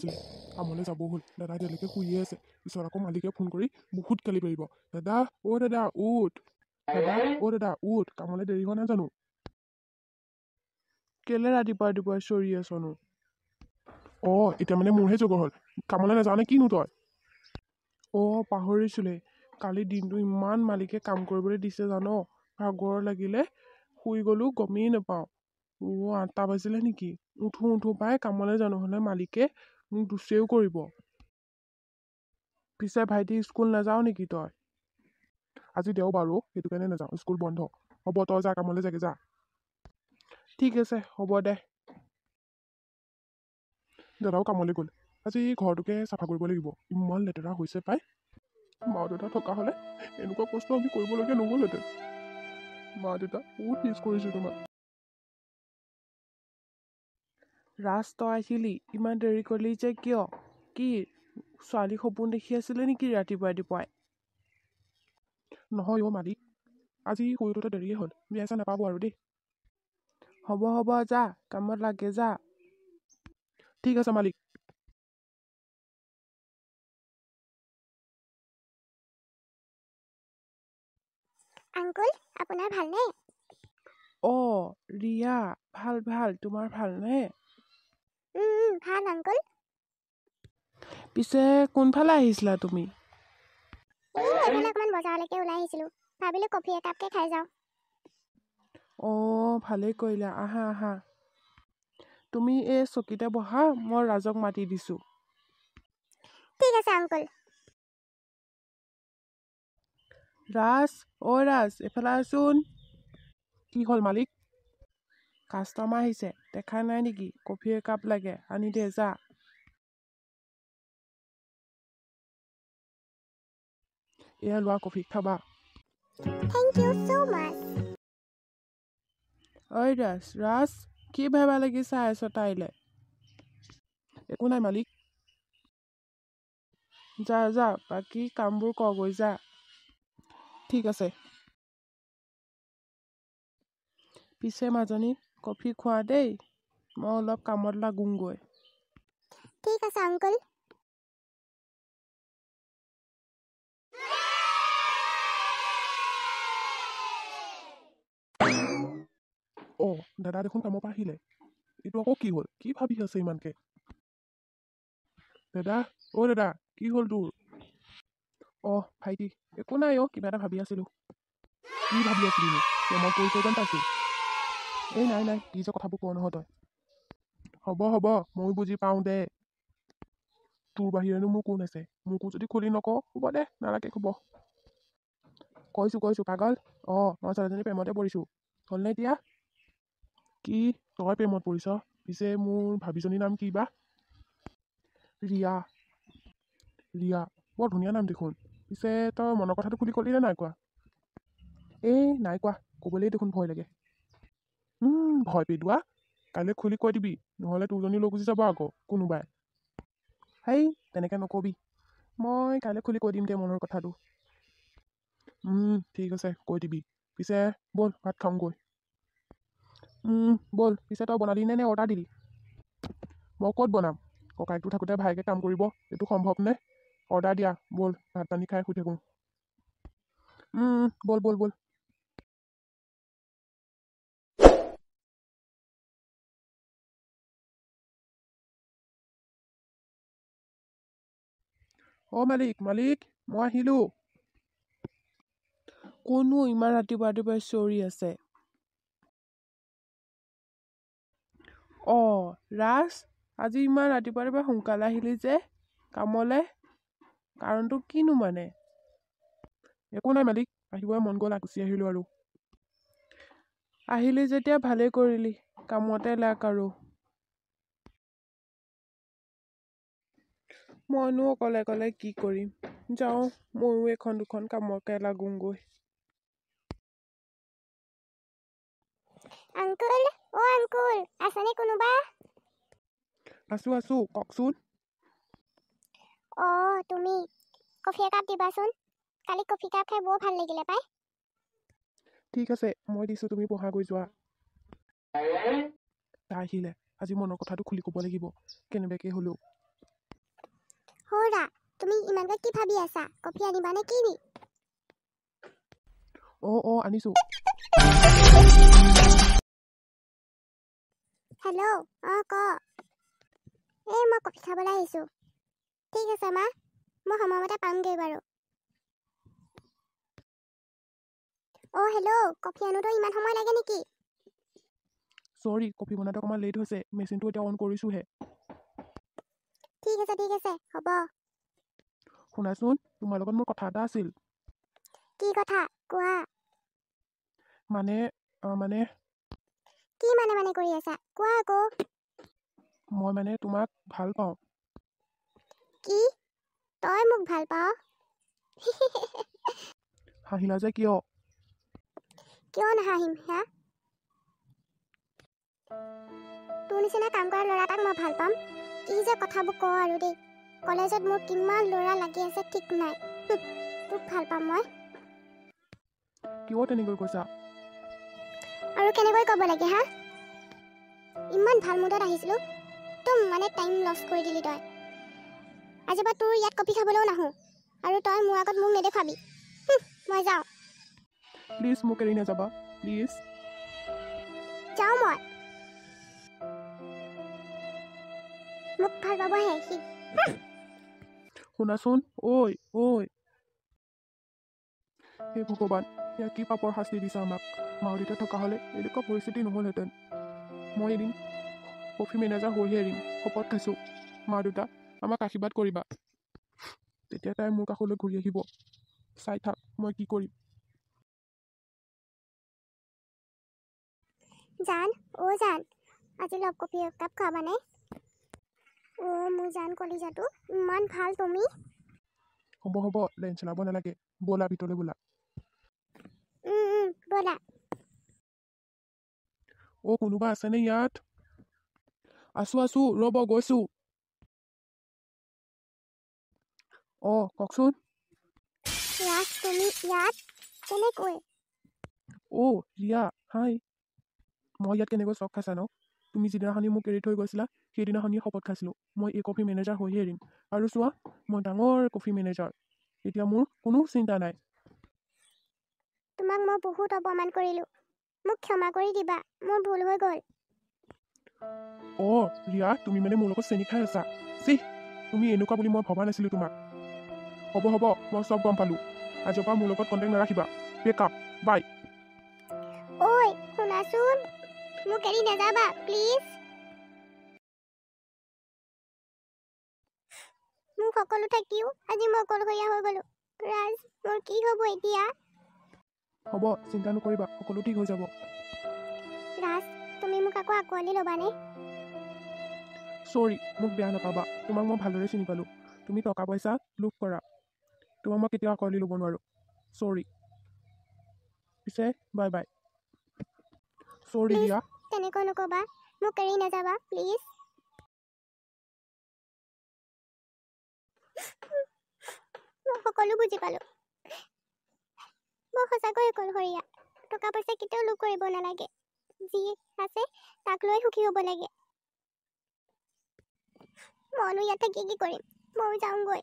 বাজিলে কামলৈ যাব হ'ল দাদা এতিয়ালৈকে শুইয়ে আছে পিছত আকৌ মালিকে ফোন কৰি বহুত গালি পাৰিব দাদা দাদা উঠ দাদা উঠ কামলৈ দেৰি হোৱা নাই জানো কেলে ৰাতিপুৱা চিঞৰি আছনো এতিয়া মানে মোৰহে জগৰ হ'ল কামলৈ নাযাওঁ নে কিনো তই পাহৰিছিলে কালি দিনটো ইমান মালিকে কাম কৰিবলৈ দিছে জানো ভাগৰ লাগিলে শুই গ'লো গমেই নাপাওঁ 8টা বাজিলে নেকি উঠো পাই কামলৈ জানো হ'লে মালিকে মোক দুচেও কৰিব পিছে ভাইটি স্কুল নাযাওঁ নেকি তই আজি দেওবাৰো সেইটো কাৰণে নাযাওঁ স্কুল বন্ধ হ'ব তই যা কামলৈ যাগে যা ঠিক আছে হ'ব দে দাদাও কামলৈ গ'ল আজি ঘৰটোকে চাফা কৰিব লাগিব ইমান লেতেৰা হৈছে পাই মা দেউতা থকা হ'লে এনেকুৱা কষ্ট আমি কৰিবলগীয়া নহ'লহেঁতেন মা দেউতা বহুত মিছ কৰিছোঁ তোমাক ৰাজ তই আহিলি ইমান দেৰি কৰিলি যে কিয় কি ছোৱালী সপোন দেখি আছিলে নেকি ৰাতিপুৱাই নহয় মালিক আজি শুই উঠোতে দেৰিয়ে হ'ল বিয়া চা নাপাব আৰু দেই হ'ব যা কামত লাগে যা ঠিক আছে মালিক আংকুল আপোনাৰ ভালনে ৰিয়া ভাল তোমাৰ ভালনে ভাল আংকুল পিছে কোনফালে আহিছিলা তুমি এইফালে অকণমান বজাৰলৈকে ওলাই আহিছিলোঁ ভাবিলোঁ কফি একাপকে খাই যাওঁ ভালেই কৰিলা আহা তুমি এই চকীতে বহা মই ৰাজক মাতি দিছোঁ ঠিক আছে আংকুল ৰাজ এফালে আছোন কি হ'ল মালিক কাষ্টমাৰ আহিছে দেখা নাই নেকি কফি একাপ লাগে আনি দে যা এয়া লোৱা কফি খাবা থেংক ইউ so much ৰাজ কি ভাবা লাগি চাই আছ তাইলে একো নাই মালিক যা বাকী কামবোৰ কৰগৈ যা ঠিক আছে পিছে মাজনী কফি খোৱা দেই মই অলপ কামত লাগোংগৈ ঠিক আছে আংকুল দাদা দেখোন কামৰ পৰা আহিলে এইটো আকৌ কি হ'ল কি ভাবি আছে ইমানকে দাদা দাদা কি হ'ল তোৰ ভাইটি একো নাই কিবা এটা ভাবি আছিলো কি ভাবি আছিলি মই কৈ যেন পাইছোঁ নাই কি যে কথাবোৰ কোৱা নহয় তই হ'ব ময়ো বুজি পাওঁ দে তোৰ বাহিৰেনো মোৰ কোন আছে মোকো যদি খুলি নকওঁ হ'ব দে নালাগে ক'ব কৈছোঁ পাগল মই ছোৱালীজনী প্ৰেমতে পৰিছোঁ হ'লনে এতিয়া কি তই প্ৰেমত পৰিছ পিছে মোৰ ভাবিজনীৰ নাম কি বা ৰিয়া বৰ ধুনীয়া নাম দেখোন পিছে তই মনৰ কথাটো খুলি ক'লি নে নাই কোৱা নাই কোৱা ক'বলৈই দেখোন ভয় লাগে ভয় পেদোৱা কাইলৈ খুলি কৈ দিবি নহ'লে তোৰজনী লৈ গুচি যাব আকৌ কোনোবাই তেনেকৈ নকবি মই কাইলৈ খুলি কৈ দিম দে মনৰ কথাটো ঠিক আছে কৈ দিবি পিছে ব'ল ভাত খাওঁগৈ ব'ল পিছে তই বনালি নে অৰ্ডাৰ দিলি মই ক'ত বনাম ককাইকটো থাকোঁতে ভাইকে কাম কৰিব এইটো সম্ভৱ নে অৰ্ডাৰ দিয়া ব'ল ভাত পানী খাই শুই থাকোঁ ব'ল মালিক মই আহিলোঁ কোনো ইমান ৰাতিপুৱা চিঞৰি আছে ৰাজ আজি ইমান ৰাতিপুৱা সোনকালে আহিলি যে কামলৈ কাৰণটো কিনো মানে একো নাই মালিক আহিবই মন গ'ল গুচি আহিলোঁ আৰু আহিলি যেতিয়া ভালেই কৰিলি কামতে লাগ আৰু মইনো অকলে কি কৰিম যাওঁ ময়ো এখন দুখন কামকে লাগোংগৈ আংকুল আছেনে কোনোবা আছো কওকচোন তুমি কফি একাপ দিবাচোন কালি কফি কাপ খাই বৰ ভাল লাগিলে পাই ঠিক আছে মই দিছোঁ তুমি পঢ়াগৈ যোৱা তাই আহিলে আজি মনৰ কথাটো খুলি ক'ব লাগিব কেনেবাকৈ হ'লেও হৌৰা তুমি ইমানকৈ কি ভাবি আছা কফি আনিবা নে কি নি আনিছোঁ। হেল্ল' ক এই মই কফি খাবলৈ আহিছোঁ। ঠিক আছে মা মই সময়মতে পামগৈ বাৰু। হেল্ল' কফি আনোতো ইমান সময় লাগে নেকি? চৰি, কফি বনাওঁতে অকণমান লেট হৈছে, মেচিনটো এতিয়া অন কৰিছোঁহে। ঠিক আছে হ'ব। শুনাচোন, তোমাৰ লগত মোৰ কথা এটা আছিল। কি কথা কোৱা? মানে কি মানে কৰি আছা কোৱা আকৌ। মই মানে তোমাক ভাল পাওঁ। কি তই মোক ভাল পাৱ? হাঁহিলা যে কিয়? কিয় নাহাঁহিম হা? তোৰ নিচিনা কাম কৰা ল'ৰা এটাক মই ভাল পাম? কি যে কথাবোৰ কওঁ আৰু দেই। কলেজত মোৰ কিমান ল'ৰা লাগি আছে ঠিক নাই। তোক ভাল পাম মই? কিয় তেনেকৈ কৈছা? আৰু কেনেকৈ ক'ব লাগে হা? ইমান ভাল মুডত আহিছিলোঁ, একদম মানে টাইম লছ কৰি দিলি তই। আজিৰ পৰা তোৰ ইয়াত কফি খাবলৈও নাহোঁ, আৰু তই মোৰ আগত মোক নেদেখাবি। মই যাওঁ। প্লিজ মোক এৰি নাযাবা, প্লিজ। যাওঁ মই। মোক ভাল পাবহে সি। শুনাচোন, ঐ হে ভগৱান, এয়া কি পাপৰ শাস্তি দিছা আমাক। মা দেউতা থকা হ'লে এনেকুৱা পৰিস্থিতি নহ'লহেঁতেন। মই এদিন কফি মেনেজাৰ হৈহে এৰিম, শপত খাইছোঁ। মা দেউতা আমাক আশীৰ্বাদ কৰিবা। তেতিয়া তাই মোৰ কাষলৈ ঘূৰি আহিব। চাই থাক মই কি কৰিম। জান আজি লগ কফি একাপ খাবানে? মোৰ জান কলিজাটো ইমান ভাল তুমি। হ'ব লাইন চলাব নালাগে, ব'লা ভিতৰলৈ ব'লা। ব'লা। কোনোবা আছেনে ইয়াত? আছোঁ ৰ'ব গৈছোঁ। কওকচোন। ৰাজ তুমি ইয়াত কেনেকৈ? ৰিয়া হাই। মই ইয়াত কেনেকৈ চখ খাইছা ন? তুমি যিদিনাখনি মোক এৰি থৈ গৈছিলা সেইদিনাখনি শপত খাইছিলোঁ মই এই কফি মেনেজাৰ হৈহে এৰিম। আৰু চোৱা, মই ডাঙৰ কফি মেনেজাৰ। এতিয়া মোৰ কোনো চিন্তা নাই। তোমাক মই বহুত অপমান কৰিলোঁ, মোক ক্ষমা কৰি দিবা, মোৰ ভুল হৈ গ'ল। ৰিয়া, তুমি মানে মোৰ লগত চেনি খাই আছা? তুমি এনেকুৱা বুলি মই ভবা নাছিলোঁ তোমাক। হ'ব মই চব গম পালোঁ। আজিৰ পৰা মোৰ লগত কণ্টেক্ট নাৰাখিবা। বেকআপ, বাই। শুনাচোন, মোক এৰি নাযাবা প্লিজ। মোক সকলো থাকিও আজি মই অকলশৰীয়া হৈ গ'লো। ৰাজ, মোৰ কি হ'ব এতিয়া? হ'ব, চিন্তা নকৰিবা, সকলো ঠিক হৈ যাব। ৰাজ, তুমি মোক আকৌ আঁকোৱালি ল'বানে? চৰি, মোক বেয়া নাপাবা। তোমাক মই ভালদৰে চিনি পালোঁ। তুমি টকা পইচা লোভ কৰা। তোমাক মই কেতিয়াও আঁকোৱালি ল'ব নোৱাৰোঁ। চৰি। পিছে বাই। চৰি ৰিয়া। তেনেকৈ নক'বা, মোক এৰি নাযাবা প্লিজ। মই সকলো বুজি পালোঁ। মই সঁচাকৈ অকলশৰীয়া। টকা পইচা কেতিয়াও লোভ কৰিব নালাগে। যি আছে তাক লৈ সুখী হ'ব লাগে। মইনো ইয়াত থাকি কি কৰিম? ময়ো যাওঁগৈ।